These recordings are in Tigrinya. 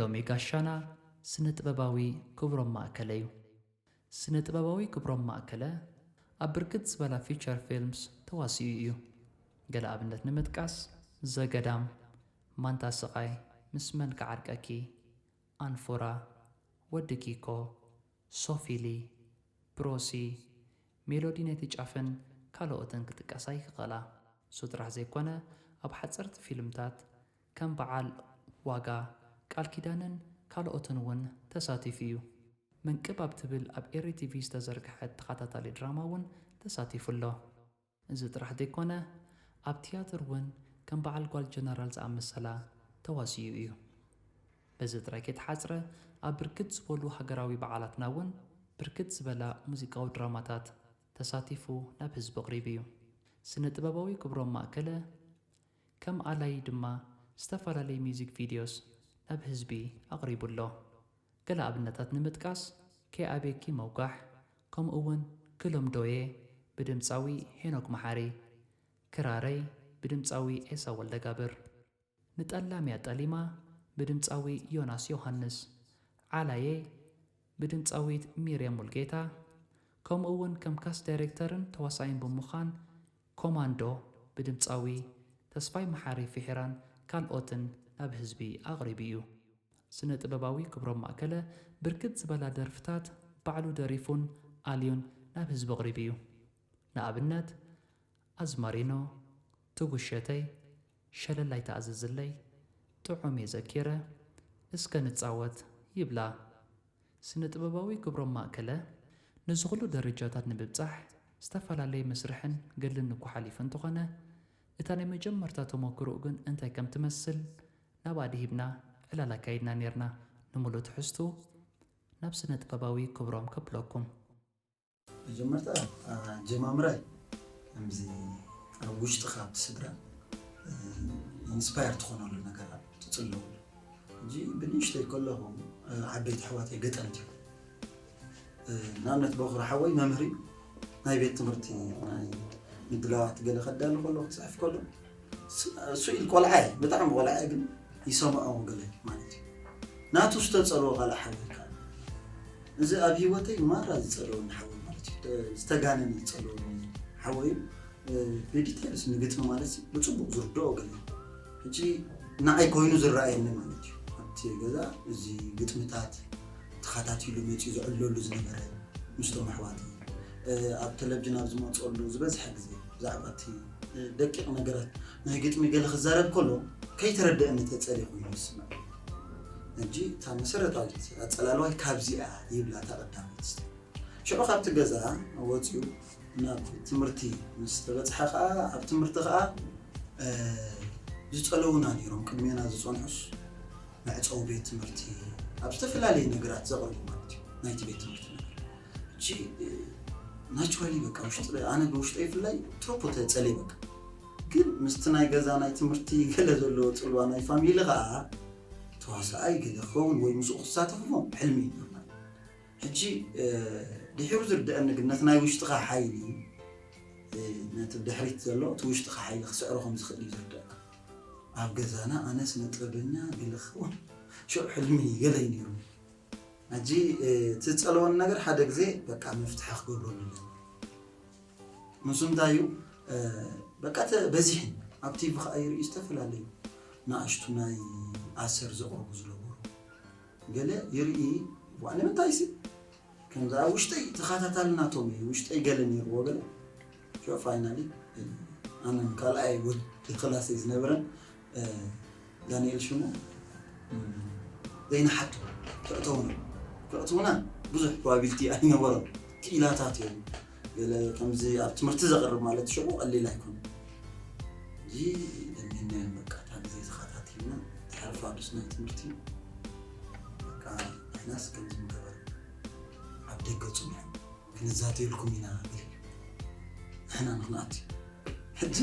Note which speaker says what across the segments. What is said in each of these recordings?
Speaker 1: ሎሚ ጋሻና ስነ ጥበባዊ ክብሮም ማእከለ እዩ። ስነ ጥበባዊ ክብሮም ማእከለ ኣብ ብርክት ዝበላ ፊቸር ፊልምስ ተዋሲኡ እዩ። ገለ ኣብነት ንምጥቃስ ዘገዳም፣ ማንታ ስቓይ፣ ምስ መልክዕ ዓርቀኪ፣ ኣንፉራ፣ ወዲ ኪኮ፣ ሶፊሊ፣ ብሮሲ፣ ሜሎዲ ናይቲ ጫፍን ካልኦትን ክጥቀሳ ይኽእላ። ሱ ጥራሕ ዘይኮነ ኣብ ሓፀርቲ ፊልምታት ከም በዓል ዋጋ፣ ቃል ኪዳንን ካልኦትን እውን ተሳቲፉ እዩ። መንቅብ ኣብ ትብል ኣብ ኤሪቲቪ ዝተዘርግሐት ተኸታታሊ ድራማ እውን ተሳቲፉ ኣሎ። እዚ ጥራሕ ዘይኮነ ኣብ ቲያትር እውን ከም በዓል ጓል ጀነራል ዝኣመሰላ ተዋሲኡ እዩ። በዚ ጥራሕ የተሓፅረ ኣብ ብርክት ዝበሉ ሃገራዊ በዓላትና እውን ብርክት ዝበላ ሙዚቃዊ ድራማታት ተሳቲፉ ናብ ህዝቢ ኣቕሪቡ እዩ። ስነ ጥበባዊ ክብሮም ማእከለ ከም ኣላይ ድማ ዝተፈላለዩ ሚውዚክ ቪድዮስ ናብ ህዝቢ ኣቕሪቡ ኣሎ። ገለ ኣብነታት ንምጥቃስ ከኣቤኪ መውጋሕ፣ ከምኡ እውን ክሎምዶዬ ብድምፃዊ ሄኖክ መሓሪ፣ ክራረይ ብድምፃዊ ኤሳ ወልደጋብር፣ ንጠላምያ ጠሊማ ብድምፃዊ ዮናስ ዮሃንስ፣ ዓላዬ ብድምፃዊት ሚርያም ሙልጌታ፣ ከምኡ እውን ከም ካስት ዳይሬክተርን ተዋሳኢን ብምዃን ኮማንዶ ብድምፃዊ ተስፋይ መሓሪ ፍሒራን ካልኦትን ናብ ህዝቢ ኣቕሪቡ እዩ። ስነ ጥበባዊ ክብሮም ማእከለ ብርክት ዝበላ ደርፍታት ባዕሉ ደሪፉን ኣልዩን ናብ ህዝቢ ኣቕሪቡ እዩ። ንኣብነት ኣዝማሪኖ፣ ትጉሸተይ፣ ሸለላይ ተኣዝዝለይ፣ ጥዑም የዘኪረ፣ እስከ ንፃወት ይብላ። ስነ ጥበባዊ ክብሮም ማእከለ ንዝኹሉ ደረጃታት ንምብፃሕ ዝተፈላለየ መስርሕን ገድልን ንኳሓሊፍ እንተኾነ እታ ናይ መጀመርታ ተመክሮኡ ግን እንታይ ከም ትመስል ናብ ኣድሂብና ዕላል ኣካይድና ነርና። ንሙሉእ ትሕዝቱ ናብ ስነ ጥበባዊ ክብሮም ከብለኩም።
Speaker 2: መጀመርታ ጀማምራይ ከምዚ ኣብ ውሽጥኻ ብስድራ ኢንስፓየር ትኾነሉ ነገር ትፅለወሉ እንጂ ብንእሽተይ ከለኹ ዓበይቲ ኣሕዋተይ ገጠር እዩ። ንኣብነት በኹሪ ሓወይ መምህሪ ናይ ቤት ትምህርቲ ናይ ምድላዋት ገለ ከዳሉ ከሎ ክፅሕፍ ከሎ እሱ ኢል ቆልዓ ብጣዕሚ ቆልዓ ግን ይሰምዖ ገለ ማለት እዩ። ናቱ ዝተፀልዎ ካልእ ሓወይ ከዓ እዚ ኣብ ሂወተይ ማራ ዝፀልወኒ ሓወይ ማለት እዩ። ዝተጋነነ ዝፀልወኒ ሓወይ ብዲቴልስ ንግጥሚ ማለት እዩ ብፅቡቅ ዝርድኦ ገለ ሕጂ ንዓይ ኮይኑ ዝረኣየኒ ማለት እዩ። ኣብቲ ገዛ እዚ ግጥምታት ተኸታቲሉ መፂኡ ዝዕለሉ ዝነበረ ምስቶም ኣሕዋተይ ኣብ ቴሌቭዥን ኣብ ዝመፀሉ ዝበዝሐ ግዜ ብዛዕባ እቲ ደቂቕ ነገራት ናይ ግጥሚ ገለ ክዛረብ ከሎ ከይተረድአኒ ተፀሊእ ኮይኑ ይስማዕ እንጂ እታ መሰረታዊት ኣፀላልዋይ ካብዚኣ ይብላ ተቐዳሚት ሽዑ ካብቲ ገዛ ወፂኡ ናብ ትምህርቲ ምስ ተበፅሐ ከዓ ኣብ ትምህርቲ ከዓ ዝፀለውና ነይሮም ቅድሜና ዝፀንሑስ መዕፀዊ ቤት ትምህርቲ ኣብ ዝተፈላለዩ ነገራት ዘቕርቡ ማለት እዩ ናይቲ ቤት ትምህርቲ ነገር እጂ ናቹራሊ በቃ ውሽጢ ኣነ ብውሽጠይ ብፍላይ ትሮፖ ተፀለይ በቃ ግን ምስቲ ናይ ገዛ ናይ ትምህርቲ ገለ ዘለዎ ፅልዋ ናይ ፋሚሊ ከዓ ተዋሳኣይ ገለ ክኸውን ወይ ምስኡ ክሳተፍ ሕልሚ እዩ ማለት ሕጂ ድሕሪ ዝርድአኒ ግን ነቲ ናይ ውሽጥኻ ሓይሊ ነቲ ድሕሪት ዘሎ እቲ ውሽጥኻ ሓይሊ ክስዕሮ ከም ዝኽእል እዩ ዝርድአካ። ኣብ ገዛና ኣነ ስነ ጥበበኛ ገለ ክኸውን ሽዑ ሕልሚ ገለ እዩ ነይሩ። ሕጂ እቲ ዝፀለወኒ ነገር ሓደ ግዜ በቃ መፍትሒ ክገብረሉ ንሱ እንታይ እዩ በቃ በዚሕን ኣብ ቲቪ ከዓ ይርኢ ዝተፈላለዩ ንኣሽቱ ናይ ኣሰር ዘቕርቡ ዝነበሩ ገለ ይርኢ ዋዕነ ምንታይ ሲ ከምዛ ውሽጠይ ተኸታታልናቶም እዩ ውሽጠይ ገለ ነይርዎ ገለ ሽዑ ፋይናሊ ኣነ ካልኣይ ወዲ ክላሰይ ዝነበረን ዳንኤል ሽሙ ዘይናሓቱ ክእትውና ብዙሕ ፕሮባቢሊቲ ኣይነበሮም ክኢላታት እዮም ገለ ከምዚ ኣብ ትምህርቲ ዘቕርብ ማለት ሽዑ ቀሊል ኣይኮነ እዚ ለሚናዮም በቃ እታ ግዜ ዝኸታቲልና ተሓርፋዱስ ናይ ትምህርቲ በቃ ንሕናስ ከምዚ ምገበር ኣብ ደገፁ ክንዛተየልኩም ኢና ንሕና ንኽንኣት ሕጂ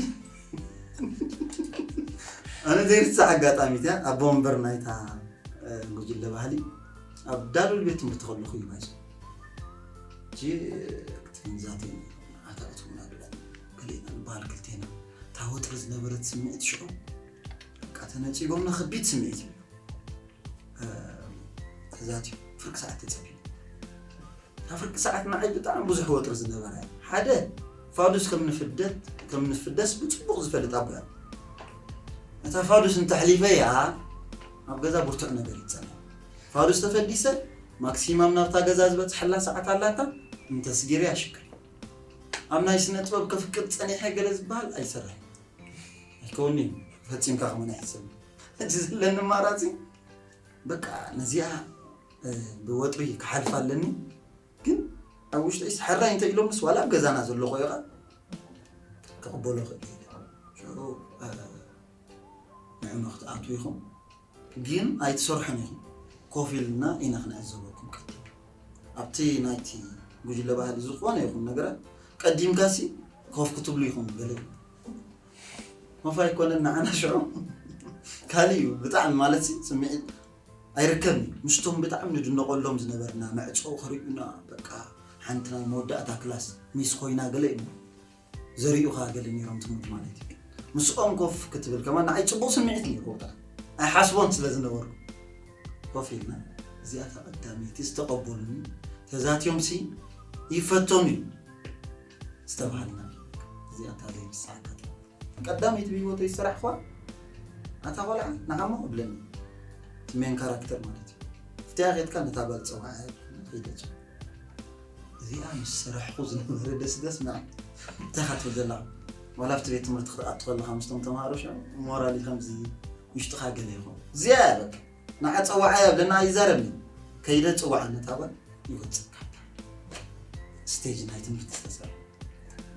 Speaker 2: ኣነ ዘይርሳዕ ኣጋጣሚት እያ ኣብ ወንበር ናይታ ጉጅለ ባህሊ ኣብ ዳሉል ቤት ትምህርቲ ከለኹ እዩ ማለት እጂ ክትንዛተይ ኣታእትውና ገሌና ንበሃል ክልቴና እታ ወጥሪ ዝነበረት ስምዒት ሽዑ በቃ ተነፂጎምና ከቢድ ስምዒት እዩ تزاتي فرق ساعة تتسبي فرق ساعة معي بتاع بوزح وتر زنبرة حدا فادوس كم نفدس بتصبغ زفلت أبويا أنت فادوس أنت حليفية أبغى برتق نبريت سنة فادوس تفديسة ماكسيمم نرتا جزاز بتحلى ساعة علاتا أنت سجيري عشكر أمنا يسنة طبعا كفكرت ثاني حاجة لازبال أي سرح كوني فتيم كأخمن أحسن أجلس لنا مراتي بقى نزيها بوتري كحلفة لني كن أوش ليس حرة أنت يلوم نس ولا بجزانا زل لغيرة كقبله خديد شو معنا أخت أعطيهم جين أيت صرحنيهم كوفي لنا إن إحنا أزوجكم كده أبتي نايتي بوجي لبها لزقوانه يكون نجرة قديم كاسي كوف كتب ليهم قليل ما فاي يكون لنا أنا شو كاليو بتاع مالتي سمعت أيركبني مشتم بتاع من دون نقول لهم زنبرنا معشوا خريبنا بقى حنتنا مودة كلاس ميس خوينا قليل زريو خا قليل يوم تموت مالتي مسقوم كوف كتب كمان عايز تبوس سمعتني كوتا أحسبون سلزنبر كوفينا زيادة قدامي تستقبلني تزات يوم سي يفتوني استبعدنا زيادة هذه الساعة قدامي تبي وتو يسرح خوا أتقول نعم قبلني تمين كاركتر مالتي فتاغيت كان تابل صواعي خيدج زيادة مسرح خوزن دس معي تاخذ الدلع ولا فتري تمرت أدخل 5 تمهارش مورالي 5 يشتخا قليهم زيادة نحن صواعي لنا يزارني كيدا صواعي نتابل يوتسك ستيج نايت مستسر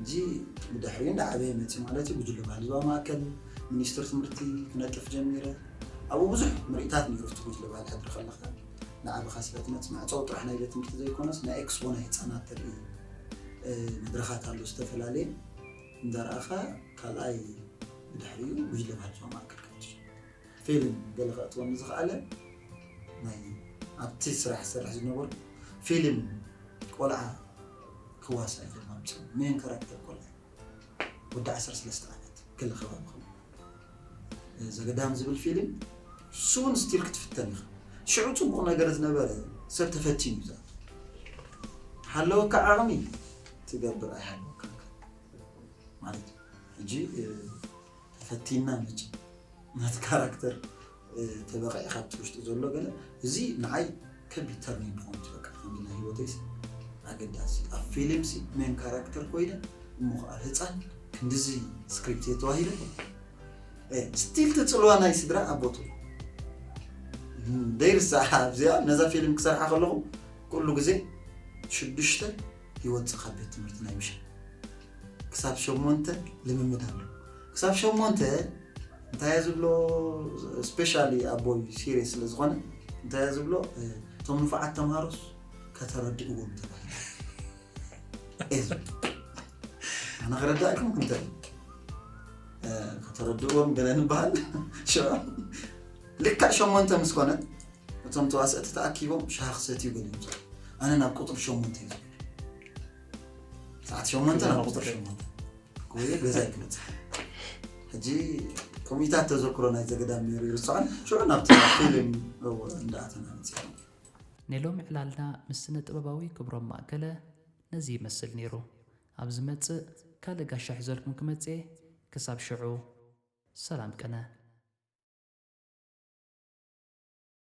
Speaker 2: جي بدحرين دعبي متي مالتي بجل بالزوا ما كان منيستر تمرتي كنتلف جميره ابو بزح مريتات نيرفت بجل بال حدر خلخ نعم خاصله مع صوت رحنا الى تمرت زي كونس نا اكس ونا هتصانات تري مدرخات على استفلالي ندراخه كلاي بدحريو بجل بالزوا ما كان فيلم قلقت ونزخاله ناي ابتي سرح زنور فيلم قلعه كواسة إذا مين كاركتر كله ودع 10 عامات كل خبرهم إذا قدام زي بالفيلم سون ستيل كتفتني شعور تبغى نجرز نبرة صرت فتين مزاج حلو كعامي تقبل أي حاجة مالك يجي فتينا نجي نات كاركتر تبغى يخبط وش تزول له قال زي نعي كبي ترنين بونت بقى عندنا هي وتيس أقداسي الفيلم سي مين كاركتر كويدا مخالطان كندزي سكريبت يتواهيله ستيل تتصلوا أنا يسدرا أبوتو داير الساعة زيا نزل فيلم كسر حقلهم كله جزء شدشته يوت خبيت مرتنا يمشي كسب شو مونته لممدهله كسب شو مونته انت يزبلو سبيشالي أبوي سيريس لزغنا انت يزبلو توم نفعت تمارس كتردئوهم تبعي إذن أنا غردائكم كنت كتردئوهم قلنا بحال شو لك شو ما أنت مسكونة وتم تواسأت تأكيبهم شخصيتي وقلهم أنا نبقطر شو ما أنت ساعات شو ما أنت نبقطر شو ما أنت كوية جزاك نت هجي كوميتات تذكرنا إذا قدام ميري رسول شو نبتع فيلم أو ندعتنا نتسيح
Speaker 1: نيلوم إعلالنا مسنة طباباوي كبرام مأكلة نزي مسل نيرو أبز متس كالي قاشا حزولكم كمتسي كساب شعو سلام كنا